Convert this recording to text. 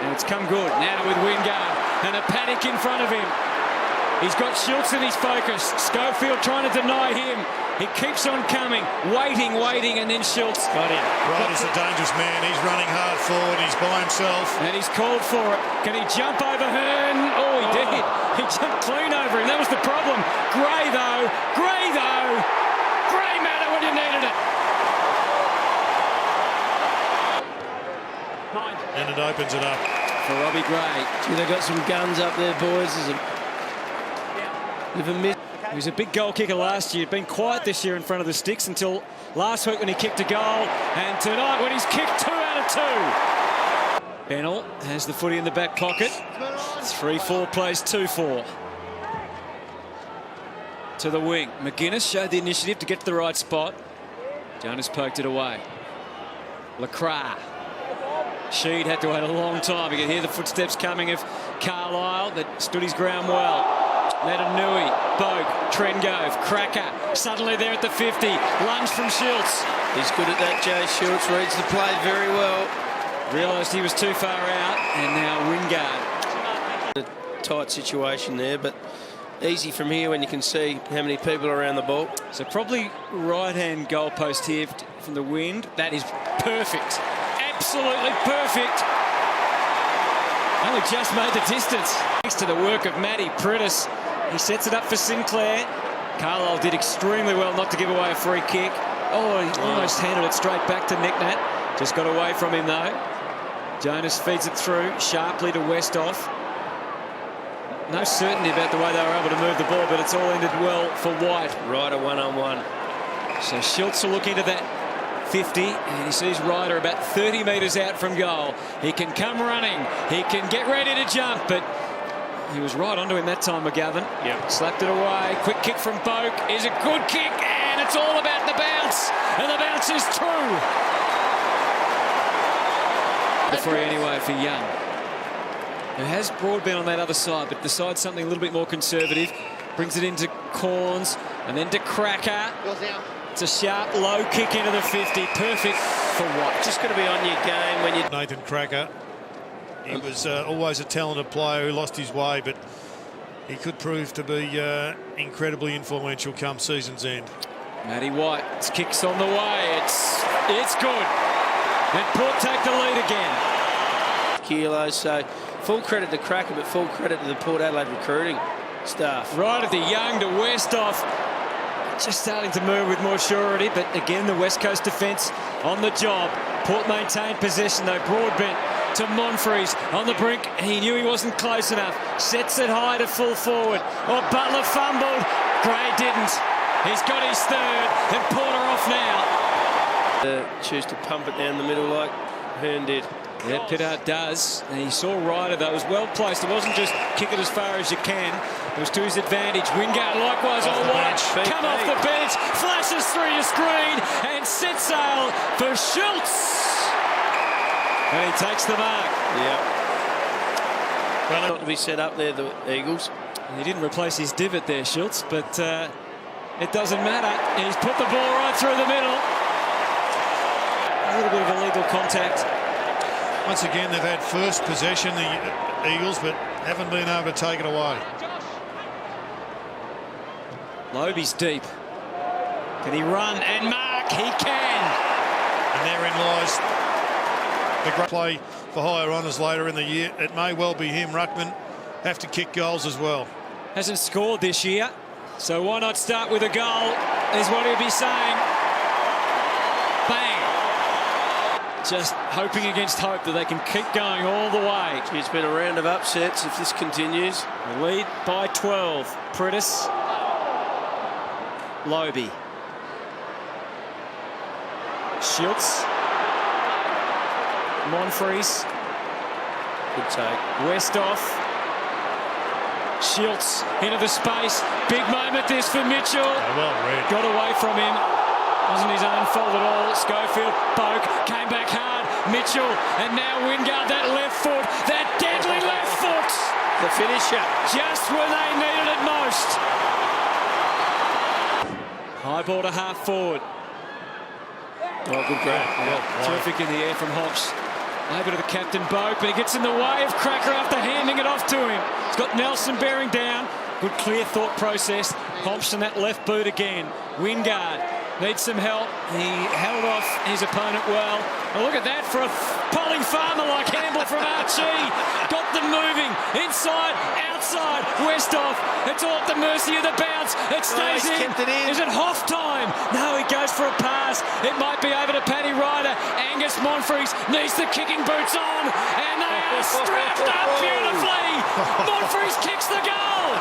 And it's come good now with Wingard and a panic in front of him. He's got Schultz in his focus. Schofield trying to deny him. He keeps on coming, waiting, and then Schultz got him. Right is a dangerous man. He's running hard forward. He's by himself. And he's called for it. Can he jump over Hearn? Oh, he did. He jumped clean over him. That was the problem. Gray, though. Gray matter when you needed it. And it opens it up. For Robbie Gray. Gee, they've got some guns up there, boys. There's a bit of a miss. He was a big goal kicker last year. Been quiet this year in front of the sticks until last week when he kicked a goal. And tonight when he's kicked 2 out of 2. Bennell has the footy in the back pocket. 3-4 plays 2-4. To the wing. McGuinness showed the initiative to get to the right spot. Jonas poked it away. Lacroix. Sheed had to wait a long time. You could hear the footsteps coming of Carlisle that stood his ground well. Metanui, Bogue, Trengove, Cracker, suddenly there at the 50. Lunge from Schultz. He's good at that, Jay Schultz. Reads the play very well. Realised he was too far out, and now Wingard. A tight situation there, but easy from here when you can see how many people are around the ball. So probably right-hand goalpost here from the wind. That is perfect. Absolutely perfect. Only just made the distance. Thanks to the work of Matty Priddis. He sets it up for Sinclair. Carlisle did extremely well not to give away a free kick. Oh, he almost handed it straight back to Nick Nat. Just got away from him, though. Jonas feeds it through sharply to Westhoff. No certainty about the way they were able to move the ball, but it's all ended well for White. Ryder one-on-one. So Schultz will look into that 50, and he sees Ryder about 30 metres out from goal. He can come running. He can get ready to jump, but he was right onto him that time, McGovern. Yep. Slapped it away. Quick kick from Boak is a good kick, and it's all about the bounce. And the bounce is true. The free anyway for Young, who has Broadbent on that other side, but decides something a little bit more conservative. Brings it into Corns, and then to Cracker. It's a sharp, low kick into the 50. Perfect for White. Just got to be on your game when you... Nathan Cracker. He was always a talented player who lost his way, but he could prove to be incredibly influential come season's end. Matty White's kick's on the way. It's good. And Port take the lead again. Kilos, so full credit to Cracker, but full credit to the Port Adelaide recruiting staff. Right at the Young to Westhoff. Just starting to move with more surety, but again the West Coast defence on the job. Port maintained possession though. Broadbent to Monfries on the brink. He knew he wasn't close enough. Sets it high to full forward. Oh, Butler fumbled. Gray didn't. He's got his third, and Porter off now. Choose to pump it down the middle like Hearn did. Yeah, Pittard does. And he saw Ryder, though. It was well placed. It wasn't just kick it as far as you can. It was to his advantage. Wingard likewise. Come off the bench. Flashes through your screen and set sail for Schultz. And he takes the mark. Yeah. Well, not to be set up there, the Eagles. He didn't replace his divot there, Schultz, but it doesn't matter. He's put the ball right through the middle. A little bit of illegal contact. Once again, they've had first possession, the Eagles, but haven't been able to take it away. Loby's deep. Can he run and mark? He can. And therein lies the great play for higher honours later in the year. It may well be him. Ruckman have to kick goals as well. Hasn't scored this year, so why not start with a goal, is what he'll be saying. Bang. Just hoping against hope that they can keep going all the way. It's been a round of upsets if this continues. Lead by 12. Priddis. Loby. Schultz. Monfries. Good take. Westhoff. Schultz into the space. Big moment this for Mitchell. Well read. Got away from him. Wasn't his own fault at all. Schofield, Boak, came back hard. Mitchell, and now Wingard, that left foot, that deadly left foot. The finisher. Just when they needed it most. High ball to half forward. Oh, good grab. Yeah, terrific in the air from Hobbs. Over to the captain, Boat, but he gets in the way of Cracker after handing it off to him. He's got Nelson bearing down. Good clear thought process. Thompson that left boot again. Wingard needs some help. He held off his opponent well. And look at that for a polling farmer like Campbell from Archie. Got them moving. Inside, outside, Westhoff. It's all at the mercy of the bounce. It stays in. Is it Hoff time? No, he goes for a pass. It might be over to Paddy Ryder. Angus Monfries needs the kicking boots on. And they are strapped up beautifully. Monfries kicks the goal.